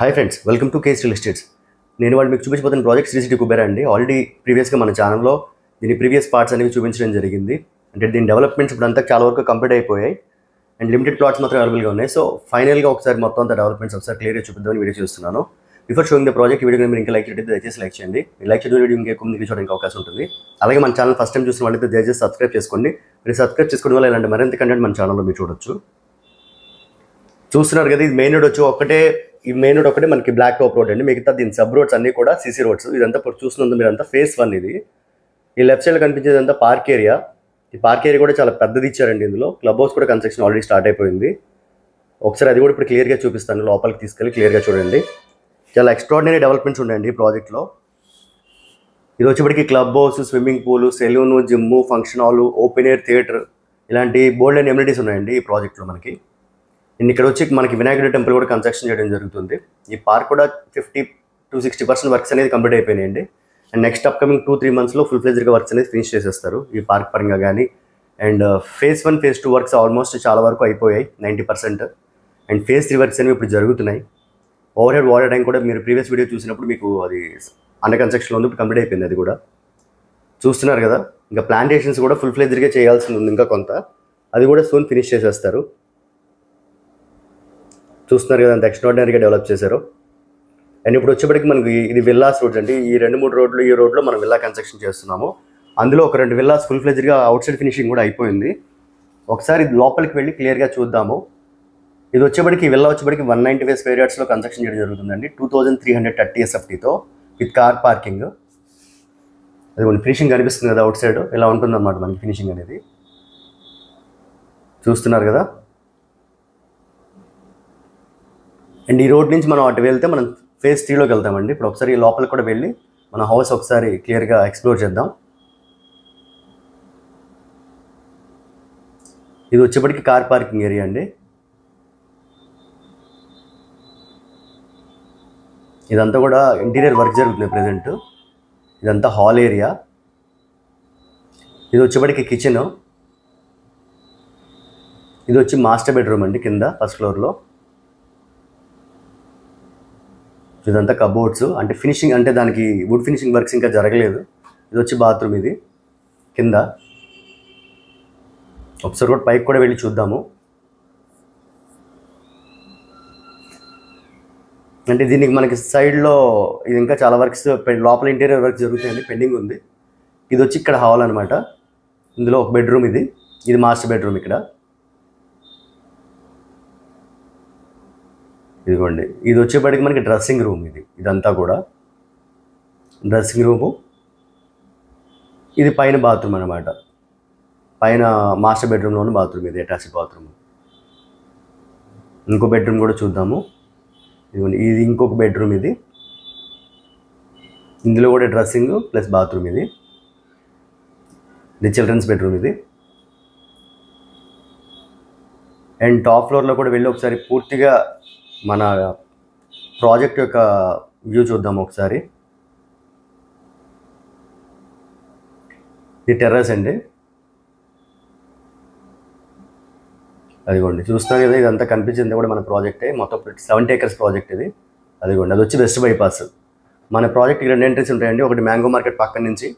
Hi friends, welcome to case real estates. నేను వాళ్ళు మీకు చూపించబోతున్న ప్రాజెక్ట్ శ్రీ సిటీ కుబేరా అండి. ఆల్రెడీ ప్రీవియస్గా మన ఛానల్లో దీని ప్రీవియస్ పార్ట్స్ అనేవి చూపించడం జరిగింది. అంటే దీని డెవలప్మెంట్స్ ఇప్పుడు అంతా చాలా వరకు కంప్లీట్ అయిపోయాయి అండ్ లిమిటెడ్ ప్లాట్స్ మాత్రం అవైలబుల్గా ఉన్నాయి. సో ఫైనల్గా ఒకసారి మొత్తం అంతా డెవలప్మెంట్స్ ఒకసారి క్లియర్గా చూపిద్దామని వీడియో చూస్తున్నాను. Before showing the project video మీరు ఇంకా లైక్ చేయండి, దయచేసి లైక్ చేయండి. లైక్ చేయడం వీడియో ఇంకా ఎక్కువ మందికి చూడడానికి అవకాశం ఉంటుంది. అలాగే మన ఛానల్ ఫస్ట్ టైం చూసిన వాళ్ళైతే దయచేసి సబ్స్క్రైబ్ చేసుకోండి. మీరు సబ్స్క్రైబ్ చేసుకోవడం వల్ల ఇలాంటి మరింత కంటెంట్ మన ఛానల్లో మీరు చూడొచ్చు. చూస్తున్నారు కదా, ఇది మెయిన్ రోడ్ వచ్చి ఒకటే, ఈ మెయిన్ రోడ్ ఒకటే మనకి బ్లాక్ టాప్ రోడ్ అండి. మిగతా దీని సబ్ రోడ్స్ అన్నీ కూడా సీసీ రోడ్స్. ఇదంతా ఇప్పుడు చూస్తున్నందుకు మీరంతా ఫేస్ 1 ఇది. ఈ లెఫ్ట్ సైడ్ కనిపించేదంతా పార్క్ ఏరియా. ఈ పార్క్ ఏరియా కూడా చాలా పెద్దది ఇచ్చారండి. ఇందులో క్లబ్ హౌస్ కూడా కన్స్ట్రక్షన్ ఆల్రెడీ స్టార్ట్ అయిపోయింది. ఒకసారి అది కూడా ఇప్పుడు క్లియర్గా చూపిస్తాను. లోపలికి తీసుకెళ్ళి క్లియర్గా చూడండి. చాలా ఎక్స్ట్రాడినరీ డెవలప్మెంట్స్ ఉన్నాయండి ఈ ప్రాజెక్ట్లో. ఇది వచ్చేప్పటికి club house, swimming pool, salon, gym, function hall, open air theatre ఇలాంటి బోల్డ్ అండ్ ఎమ్యూనిటీస్ ఉన్నాయండి ఈ ప్రాజెక్ట్లో మనకి. ఇక్కడ వచ్చి మనకి వినాయకుడి టెంపుల్ కూడా కన్స్ట్రక్షన్ చేయడం జరుగుతుంది. ఈ పార్క్ కూడా 50 to 60% వర్క్స్ అనేది కంప్లీట్ అయిపోయినాయండి. అండ్ నెక్స్ట్ అప్కమింగ్ 2-3 monthsలో ఫుల్ ఫ్లెజ్డ్గా వర్క్స్ అనేది ఫినిష్ చేసేస్తారు ఈ పార్క్ పరంగా కానీ. And phase 1, phase 2 works almost చాలా వరకు అయిపోయాయి 90%. అండ్ ఫేజ్ 3 వర్క్స్ అనేవి ఇప్పుడు జరుగుతున్నాయి. ఓవర్ హెడ్ వాటర్ ట్యాంక్ కూడా మీరు ప్రీవియస్ వీడియో చూసినప్పుడు మీకు అది అండర్ కన్స్ట్రక్షన్లో ఉంది, ఇప్పుడు కంప్లీట్ అయిపోయింది. అది కూడా చూస్తున్నారు కదా. ఇంకా ప్లాంటేషన్స్ కూడా ఫుల్ ఫ్లెజ్డ్గా చేయాల్సింది ఉంది ఇంకా కొంత, అది కూడా సూన్ ఫినిష్ చేసేస్తారు. చూస్తున్నారు కదా, అంత ఎక్స్ట్రాడినరీగా డెవలప్ చేశారు. అండ్ ఇప్పుడు వచ్చేప్పటికి మనకి ఇది విల్లాస్ రోడ్స్ అండి. ఈ 2-3 రోడ్లు, ఈ రోడ్లో మనం విల్లా కన్స్ట్రక్షన్ చేస్తున్నాము. అందులో ఒక 2 విల్లాస్ ఫుల్ ఫ్లెజ్డ్గా అవుట్ సైడ్ ఫినిషింగ్ కూడా అయిపోయింది. ఒకసారి లోపలికి వెళ్ళి క్లియర్గా చూద్దాము. ఇది వచ్చేప్పటికి ఈ విల్లా వచ్చేప్పటికి 195 square yardsలో కన్స్ట్రక్షన్ చేయడం జరుగుతుందండి. 2330 SFTతో విత్ కార్ పార్కింగ్. అది కొన్ని ఫినిషింగ్ కనిపిస్తుంది కదా అవుట్ సైడ్, ఇలా ఉంటుందన్నమాట మనకి ఫినిషింగ్ అనేది. చూస్తున్నారు కదా. అండ్ ఈ రోడ్ నుంచి మనం అటు వెళ్తే మనం ఫేజ్ 3లోకి వెళ్తామండి. ఇప్పుడు ఒకసారి ఈ లోపలికి కూడా వెళ్ళి మన హౌస్ ఒకసారి క్లియర్గా ఎక్స్ప్లోర్ చేద్దాం. ఇది వచ్చేప్పటికి కార్ పార్కింగ్ ఏరియా అండి. ఇదంతా కూడా ఇంటీరియర్ వర్క్ జరుగుతుంది ప్రజెంట్. ఇదంతా హాల్ ఏరియా. ఇది వచ్చేప్పటికి కిచెన్. ఇది వచ్చి మాస్టర్ బెడ్రూమ్ అండి కింద ఫస్ట్ ఫ్లోర్లో. ఇదంతా కబోర్డ్స్, అంటే ఫినిషింగ్ అంటే దానికి వుడ్ ఫినిషింగ్ వర్క్స్ ఇంకా జరగలేదు. ఇది వచ్చి బాత్రూమ్ ఇది కింద. ఒకసారి కూడా పైకి కూడా వెళ్ళి చూద్దాము. అంటే దీనికి మనకి సైడ్లో ఇది ఇంకా చాలా వర్క్స్ లోపల ఇంటీరియర్ వర్క్ జరుగుతాయండి, పెండింగ్ ఉంది. ఇది వచ్చి ఇక్కడ హాల్ అనమాట. ఇందులో ఒక బెడ్రూమ్ ఇది మాస్టర్ బెడ్రూమ్ ఇక్కడ. ఇదిగోండి, ఇది వచ్చేప్పటికి మనకి డ్రెస్సింగ్ రూమ్. ఇదంతా కూడా డ్రెస్సింగ్ రూము. ఇది పైన బాత్రూమ్ అనమాట. పైన మాస్టర్ బెడ్రూమ్లోని బాత్రూమ్ ఇది, అటాచ్డ్ బాత్రూమ్. ఇంకో బెడ్రూమ్ కూడా చూద్దాము. ఇదిగోండి, ఇది ఇంకొక బెడ్రూమ్ ఇది. ఇందులో కూడా డ్రెస్సింగ్ ప్లస్ బాత్రూమ్ ఇది చిల్డ్రన్స్ బెడ్రూమ్ ఇది. అండ్ టాప్ ఫ్లోర్లో కూడా వెళ్ళి ఒకసారి పూర్తిగా మన ప్రాజెక్ట్ యొక్క వ్యూ చూద్దాం ఒకసారి. ఇది టెర్రస్ అండి. అదిగోండి, చూస్తాను కదా, ఇదంతా కనిపించింది కూడా మన ప్రాజెక్టే. మొత్తం 70 acres ప్రాజెక్ట్ ఇది. అదిగోండి, అది వచ్చి వెస్ట్ బైపాస్. మన ప్రాజెక్ట్కి 2 ఎంట్రీస్ ఉంటాయండి. ఒకటి మ్యాంగో మార్కెట్ పక్కన నుంచి,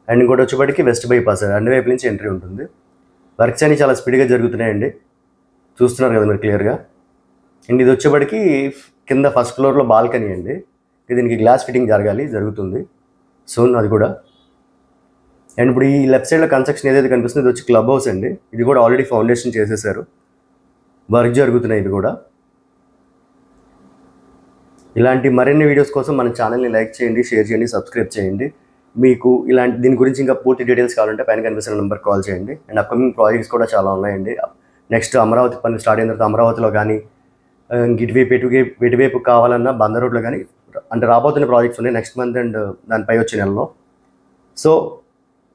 అండ్ ఇంకోటి వచ్చేప్పటికి వెస్ట్ బైపాస్. 2 వైపుల నుంచి ఎంట్రీ ఉంటుంది. వర్క్స్ అన్ని చాలా స్పీడ్గా జరుగుతున్నాయండి. చూస్తున్నారు కదా మీరు క్లియర్గా. అండ్ ఇది వచ్చేప్పటికి కింద ఫస్ట్ ఫ్లోర్లో బాల్కనీ అండి. దీనికి గ్లాస్ ఫిట్టింగ్ జరుగుతుంది సోన్ అది కూడా. అండ్ ఇప్పుడు ఈ లెఫ్ట్ సైడ్లో కన్స్ట్రక్షన్ ఏదైతే కనిపిస్తుంది ఇది వచ్చి క్లబ్ హౌస్ అండి. ఇది కూడా ఆల్రెడీ ఫౌండేషన్ చేసేసారు, వర్క్ జరుగుతున్నాయి ఇది కూడా. ఇలాంటి మరిన్ని వీడియోస్ కోసం మన ఛానల్ని లైక్ చేయండి, షేర్ చేయండి, సబ్స్క్రైబ్ చేయండి. మీకు దీని గురించి ఇంకా పూర్తి డీటెయిల్స్ కావాలంటే పైన కనిపిస్తున్న నెంబర్కి కాల్ చేయండి. అండ్ అప్కమింగ్ ప్రాజెక్ట్స్ కూడా చాలా ఉన్నాయండి. నెక్స్ట్ అమరావతి పని స్టార్ట్ అయిన తర్వాత అమరావతిలో కానీ, ఇటువైపు కావాలన్నా బందర్ రోడ్లో కానీ, అంటే రాబోతున్న ప్రాజెక్ట్స్ ఉన్నాయి నెక్స్ట్ మంత్ అండ్ దానిపై వచ్చే నెలలో. సో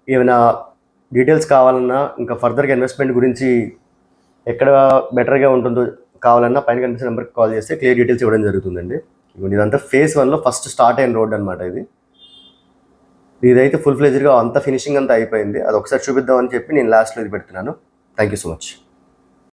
ఏమైనా డీటెయిల్స్ కావాలన్నా, ఇంకా ఫర్దర్గా ఇన్వెస్ట్మెంట్ గురించి ఎక్కడ బెటర్గా ఉంటుందో కావాలన్నా పైన కనిపిస్తున్న నెంబర్కి కాల్ చేస్తే క్లియర్ డీటెయిల్స్ ఇవ్వడం జరుగుతుందండి. ఇదంతా ఫేజ్ 1లో ఫస్ట్ స్టార్ట్ అయిన రోడ్ అనమాట ఇది. ఇదైతే ఫుల్ ఫ్లెజ్డ్గా అంతా ఫినిషింగ్ అంతా అయిపోయింది. అది ఒకసారి చూపిద్దామని చెప్పి నేను లాస్ట్లో ఇది పెడుతున్నాను. Thank you so much.